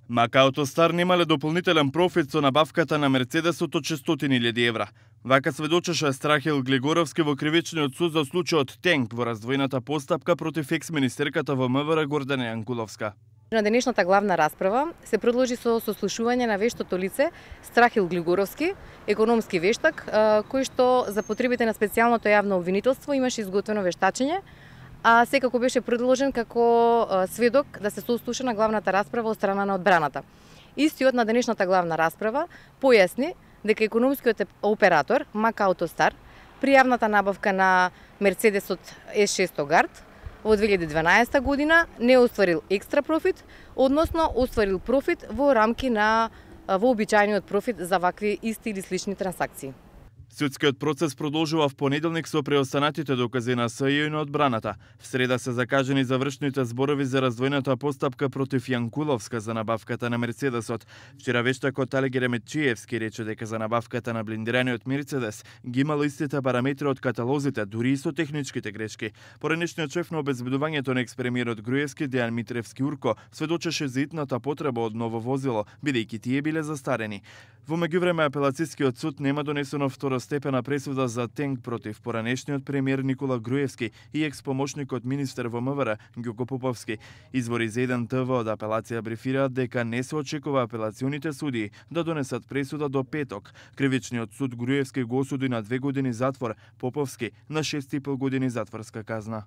Мака Автостар немале дополнителен профит со набавката на Мерцедесот од 600.000 евра. Вака сведочеше Страхил Глигоровски во кривичниот суд за случајот Тенк во раздвоената постапка против екс-министерката во МВР Гордана Јанкуловска. На денешната главна расправа се продолжи со сослушување на вештото лице Страхил Глигоровски, економски вештак, кој што за потребите на специјалното јавно обвинителство имаше изготвено вештачење, а секако беше предложен како сведок да се сослуша на главната расправа од страна на одбраната. Истиот на денешната главна расправа појасни дека економскиот оператор Мака Автостар при јавната набавка на Мерцедесот S600 Guard во 2012 година не остварил екстра профит, односно остварил профит во рамки на вообичајниот профит за вакви исти или слични трансакции. Судскиот процес продолжува в понеделник со преостанатите докази на СЈ и на одбраната. В среда се закажени завршните зборови за раздвоената постапка против Јанкуловска за набавката на Мерцедесот. Вчера вештакот Алек Еремечиевски рече дека за набавката на блиндираниот Мерцедес ги имало истите параметри од каталозите, дури и со техничките грешки. Поранешниот шеф на обезбедувањето на екс-премиерот Груевски Дејан Митревски Урко сведочеше за итната потреба од ново возило, бидејќи тие биле застарени. Во меѓувреме апелацијскиот суд нема донесено второстепена пресуда за Тенк против поранешниот премиер Никола Груевски и екс-помошникот министер во МВР Ѓуко Поповски. Извори за 1 ТВ од апелација брифираат дека не се очекува апелационите судии да донесат пресуда до петок. Кривичниот суд Груевски го осуди на 2 години затвор, Поповски на 6,5 години затворска казна.